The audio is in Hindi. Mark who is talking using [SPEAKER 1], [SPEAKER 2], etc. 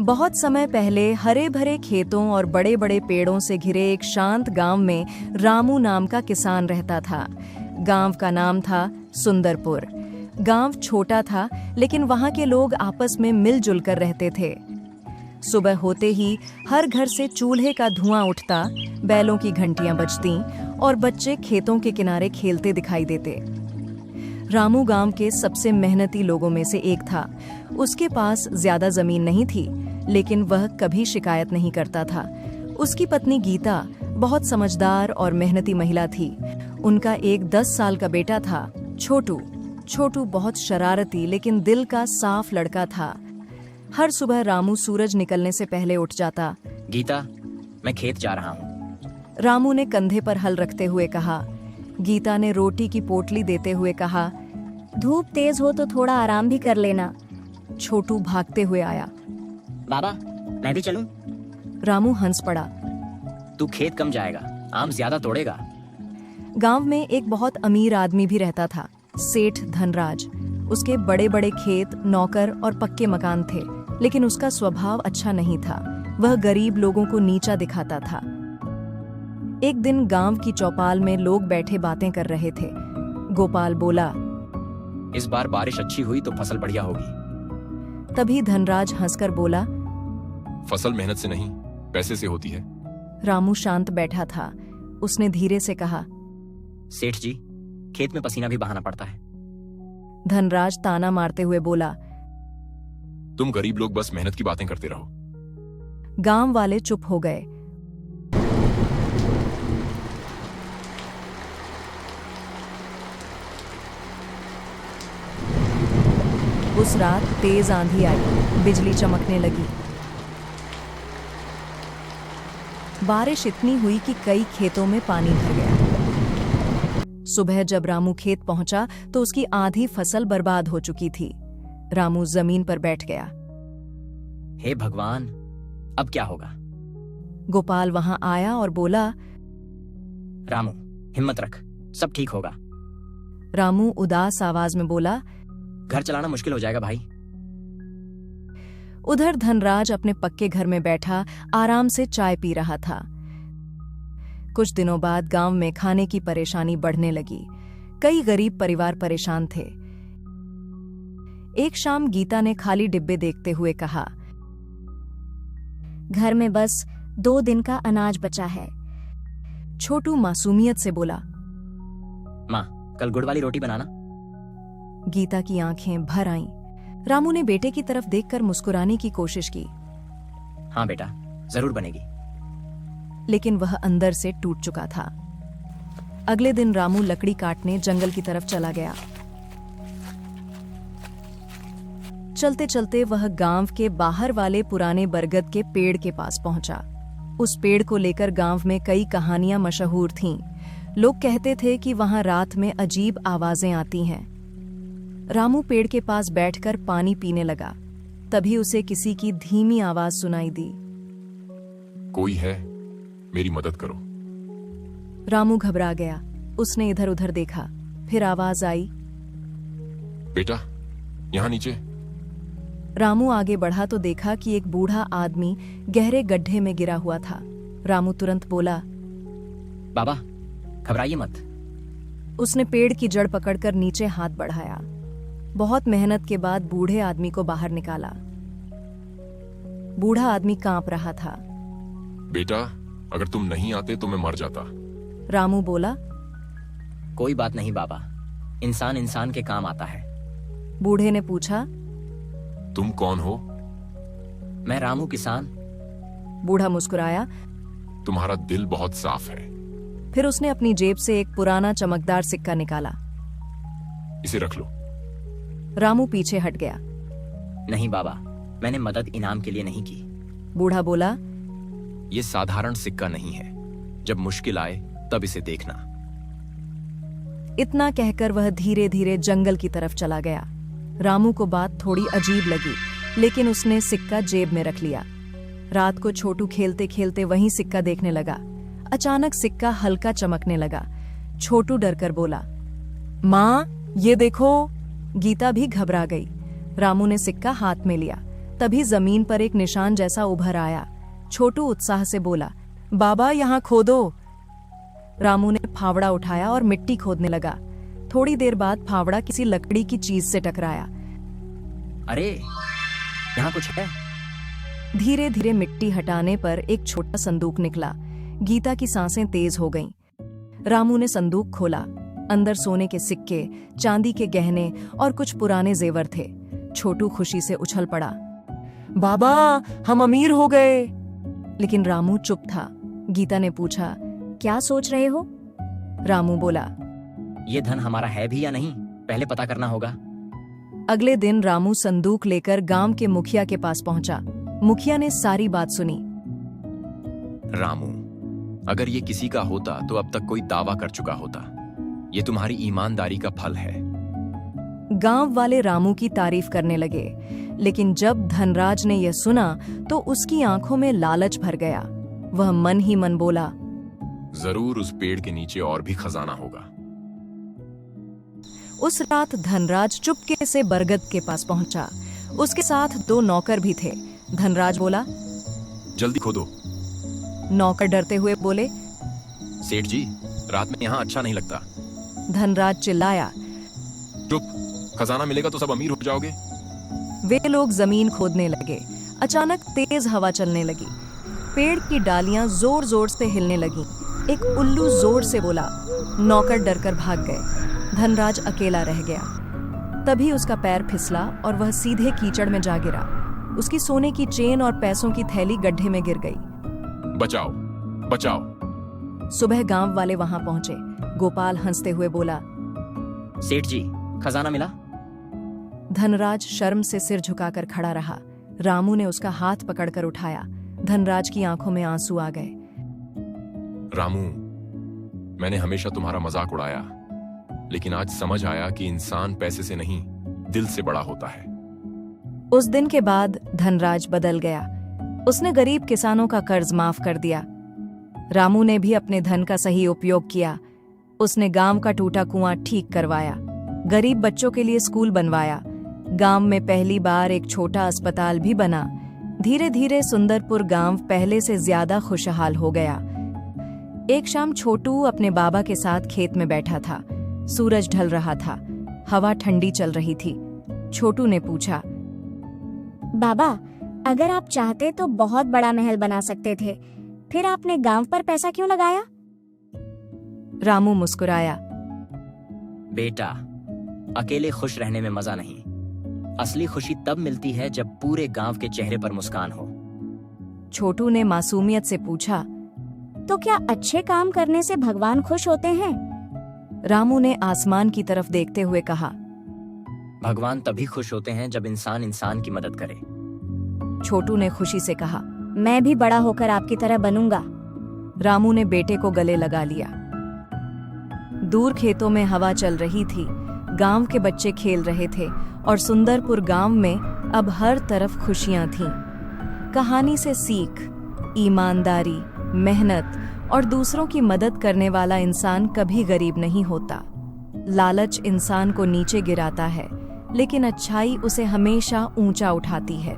[SPEAKER 1] बहुत समय पहले हरे भरे खेतों और बड़े बड़े पेड़ों से घिरे एक शांत गांव में रामू नाम का किसान रहता था। गांव का नाम था सुंदरपुर। गांव छोटा था, लेकिन वहां के लोग आपस में मिलजुल कर रहते थे। सुबह होते ही हर घर से चूल्हे का धुआं उठता, बैलों की घंटियां बजतीं और बच्चे खेतों के किनारे खेलते दिखाई देते। रामू गांव के सबसे मेहनती लोगों में से एक था। उसके पास ज्यादा जमीन नहीं थी, लेकिन वह कभी शिकायत नहीं करता था। उसकी पत्नी गीता बहुत समझदार और मेहनती महिला थी। उनका एक 10 साल का बेटा था, छोटू। छोटू बहुत शरारती लेकिन दिल का साफ लड़का था। हर सुबह रामू सूरज निकलने से पहले उठ जाता।
[SPEAKER 2] गीता, मैं खेत जा रहा हूँ।
[SPEAKER 1] रामू ने कंधे पर हल रखते हुए कहा। गीता ने रोटी की पोटली देते हुए कहा,
[SPEAKER 3] धूप तेज हो तो थोड़ा आराम भी कर लेना।
[SPEAKER 1] छोटू भागते हुए आया।
[SPEAKER 2] बाबा, मैं भी चलूं?
[SPEAKER 1] रामू हंस पड़ा।
[SPEAKER 2] तू खेत कम जाएगा, आम ज्यादा तोड़ेगा।
[SPEAKER 1] गांव में एक बहुत अमीर आदमी भी रहता था, सेठ धनराज। उसके बड़े बड़े खेत, नौकर और पक्के मकान थे, लेकिन उसका स्वभाव अच्छा नहीं था। वह गरीब लोगों को नीचा दिखाता था। एक दिन गांव की चौपाल में लोग बैठे बातें कर रहे थे। गोपाल बोला,
[SPEAKER 2] इस बार बारिश अच्छी हुई तो फसल बढ़िया होगी।
[SPEAKER 1] तभी धनराज हंसकर बोला,
[SPEAKER 4] फसल मेहनत से नहीं, पैसे से होती है।
[SPEAKER 1] रामू शांत बैठा था। उसने धीरे से कहा,
[SPEAKER 2] सेठ जी, खेत में पसीना भी बहाना पड़ता है।
[SPEAKER 1] धनराज ताना मारते हुए बोला,
[SPEAKER 4] तुम गरीब लोग बस मेहनत की बातें करते रहो।
[SPEAKER 1] गांव वाले चुप हो गए। उस रात तेज आंधी आई, बिजली चमकने लगी। बारिश इतनी हुई कि कई खेतों में पानी भर गया। सुबह जब रामू खेत पहुंचा तो उसकी आधी फसल बर्बाद हो चुकी थी। रामू जमीन पर बैठ गया।
[SPEAKER 2] हे भगवान, अब क्या होगा?
[SPEAKER 1] गोपाल वहां आया और बोला,
[SPEAKER 2] रामू, हिम्मत रख, सब ठीक होगा।
[SPEAKER 1] रामू उदास आवाज में बोला,
[SPEAKER 2] घर चलाना मुश्किल हो जाएगा भाई।
[SPEAKER 1] उधर धनराज अपने पक्के घर में बैठा आराम से चाय पी रहा था। कुछ दिनों बाद गांव में खाने की परेशानी बढ़ने लगी। कई गरीब परिवार परेशान थे। एक शाम गीता ने खाली डिब्बे देखते हुए कहा,
[SPEAKER 3] घर में बस 2 दिन का अनाज बचा है।
[SPEAKER 1] छोटू मासूमियत से बोला,
[SPEAKER 2] माँ, कल गुड़ वाली रोटी बनाना।
[SPEAKER 1] गीता की आंखें भर आईं। रामू ने बेटे की तरफ देखकर मुस्कुराने की कोशिश की।
[SPEAKER 2] हाँ बेटा, जरूर बनेगी।
[SPEAKER 1] लेकिन वह अंदर से टूट चुका था। अगले दिन रामू लकड़ी काटने जंगल की तरफ चला गया। चलते चलते वह गांव के बाहर वाले पुराने बरगद के पेड़ के पास पहुंचा। उस पेड़ को लेकर गांव में कई कहानियां मशहूर थीं। लोग कहते थे कि वहां रात में अजीब आवाजें आती हैं। रामू पेड़ के पास बैठकर पानी पीने लगा। तभी उसे किसी की धीमी आवाज सुनाई दी,
[SPEAKER 4] कोई है, मेरी मदद करो।
[SPEAKER 1] रामू घबरा गया। उसने इधर उधर देखा, फिर आवाज आई,
[SPEAKER 4] बेटा, यहाँ नीचे।
[SPEAKER 1] रामू आगे बढ़ा तो देखा कि एक बूढ़ा आदमी गहरे गड्ढे में गिरा हुआ था। रामू तुरंत बोला,
[SPEAKER 2] बाबा, घबराइए मत।
[SPEAKER 1] उसने पेड़ की जड़ पकड़कर नीचे हाथ बढ़ाया। बहुत मेहनत के बाद बूढ़े आदमी को बाहर निकाला। बूढ़ा आदमी कांप रहा था।
[SPEAKER 4] बेटा, अगर तुम नहीं आते तो मैं मर जाता।
[SPEAKER 1] रामू बोला,
[SPEAKER 2] कोई बात नहीं बाबा, इंसान इंसान के काम आता है।
[SPEAKER 1] बूढ़े ने पूछा,
[SPEAKER 4] तुम कौन हो?
[SPEAKER 2] मैं रामू किसान।
[SPEAKER 1] बूढ़ा मुस्कुराया।
[SPEAKER 4] तुम्हारा दिल बहुत साफ है।
[SPEAKER 1] फिर उसने अपनी जेब से एक पुराना चमकदार सिक्का निकाला।
[SPEAKER 4] इसे रख लो।
[SPEAKER 1] रामू पीछे हट गया।
[SPEAKER 2] नहीं बाबा, मैंने मदद इनाम के लिए नहीं की।
[SPEAKER 1] बूढ़ा बोला,
[SPEAKER 4] ये साधारण सिक्का नहीं है, जब मुश्किल आए तब इसे देखना।
[SPEAKER 1] इतना कहकर वह धीरे धीरे जंगल की तरफ चला गया। रामू को बात थोड़ी अजीब लगी, लेकिन उसने सिक्का जेब में रख लिया। रात को छोटू खेलते खेलते वहीं सिक्का देखने लगा। अचानक सिक्का हल्का चमकने लगा। छोटू डरकर बोला, माँ, ये देखो। गीता भी घबरा गई। रामू ने सिक्का हाथ में लिया। तभी जमीन पर एक निशान जैसा उभर आया। छोटू उत्साह से बोला, बाबा यहाँ खोदो। रामू ने फावड़ा उठाया और मिट्टी खोदने लगा। थोड़ी देर बाद फावड़ा किसी लकड़ी की चीज से टकराया।
[SPEAKER 2] अरे यहाँ कुछ है।
[SPEAKER 1] धीरे धीरे मिट्टी हटाने पर एक छोटा संदूक निकला। गीता की सांसें तेज हो गईं। रामू ने संदूक खोला। अंदर सोने के सिक्के, चांदी के गहने और कुछ पुराने जेवर थे। छोटू खुशी से उछल पड़ा, बाबा हम अमीर हो गए। लेकिन रामू चुप था। गीता ने पूछा,
[SPEAKER 3] क्या सोच रहे हो?
[SPEAKER 1] रामू बोला,
[SPEAKER 2] ये धन हमारा है भी या नहीं, पहले पता करना होगा।
[SPEAKER 1] अगले दिन रामू संदूक लेकर गांव के मुखिया के पास पहुंचा। मुखिया ने सारी बात सुनी।
[SPEAKER 4] रामू, अगर ये किसी का होता तो अब तक कोई दावा कर चुका होता। ये तुम्हारी ईमानदारी का फल है।
[SPEAKER 1] गांव वाले रामू की तारीफ करने लगे। लेकिन जब धनराज ने यह सुना तो उसकी आंखों में लालच भर गया। वह मन ही मन बोला,
[SPEAKER 4] जरूर उस पेड़ के नीचे और भी खजाना होगा।
[SPEAKER 1] उस रात धनराज चुपके से बरगद के पास पहुंचा। उसके साथ 2 नौकर भी थे। धनराज बोला,
[SPEAKER 4] जल्दी खोदो।
[SPEAKER 1] नौकर डरते हुए बोले।
[SPEAKER 4] सेठ जी, रात में यहाँ अच्छा नहीं लगता।
[SPEAKER 1] धनराज चिल्लाया।
[SPEAKER 4] चुप, खजाना मिलेगा तो सब अमीर हो जाओगे।
[SPEAKER 1] वे लोग जमीन खोदने लगे। अचानक तेज हवा चलने लगी। पेड़ की डालियां जोर जोर से हिलने लगीं। एक उल्लू जोर से बोला। नौकर डरकर भाग गए। धनराज अकेला रह गया। तभी उसका पैर फिसला और वह सीधे कीचड़ में जा गिरा। उसकी सोने की चेन और पैसों की थैली गड्ढे में गिर गई।
[SPEAKER 4] बचाओ, बचाओ।
[SPEAKER 1] सुबह गांव वाले वहां पहुंचे। गोपाल हंसते हुए बोला,
[SPEAKER 2] सेठ जी, खजाना मिला।
[SPEAKER 1] धनराज शर्म से सिर झुकाकर खड़ा रहा। रामू ने उसका हाथ पकड़कर उठाया। धनराज की आंखों में आंसू आ गए।
[SPEAKER 4] रामू, मैंने हमेशा तुम्हारा मजाक उड़ाया, लेकिन आज समझ आया कि इंसान पैसे से नहीं, दिल से बड़ा होता है।
[SPEAKER 1] उस दिन के बाद धनराज बदल गया। उसने गरीब किसानों का कर्ज माफ कर दिया। रामू ने भी अपने धन का सही उपयोग किया। उसने गांव का टूटा कुआं ठीक करवाया, गरीब बच्चों के लिए स्कूल बनवाया। गांव में पहली बार एक छोटा अस्पताल भी बना। धीरे धीरे सुंदरपुर गांव पहले से ज्यादा खुशहाल हो गया। एक शाम छोटू अपने बाबा के साथ खेत में बैठा था। सूरज ढल रहा था। हवा ठंडी चल रही थी। छोटू ने पूछा,
[SPEAKER 3] बाबा, अगर आप चाहते तो बहुत बड़ा महल बना सकते थे, फिर आपने गांव पर पैसा क्यों लगाया?
[SPEAKER 1] रामू मुस्कुराया।
[SPEAKER 2] बेटा, अकेले खुश रहने में मजा नहीं। असली खुशी तब मिलती है जब पूरे गांव के चेहरे पर मुस्कान हो।
[SPEAKER 1] छोटू ने मासूमियत से पूछा,
[SPEAKER 3] तो क्या अच्छे काम करने से भगवान खुश होते हैं?
[SPEAKER 1] रामू ने आसमान की तरफ देखते हुए कहा,
[SPEAKER 2] भगवान तभी खुश होते हैं जब इंसान इंसान की मदद करे।
[SPEAKER 1] छोटू ने खुशी से कहा।
[SPEAKER 3] मैं भी बड़ा होकर आपकी तरह बनूंगा।
[SPEAKER 1] रामू ने बेटे को गले लगा लिया। दूर खेतों में हवा चल रही थी। गांव के बच्चे खेल रहे थे और सुंदरपुर गांव में अब हर तरफ खुशियां थीं। कहानी से सीख, ईमानदारी, मेहनत और दूसरों की मदद करने वाला इंसान कभी गरीब नहीं होता। लालच इंसान को नीचे गिराता है, लेकिन अच्छाई उसे हमेशा ऊंचा उठाती है।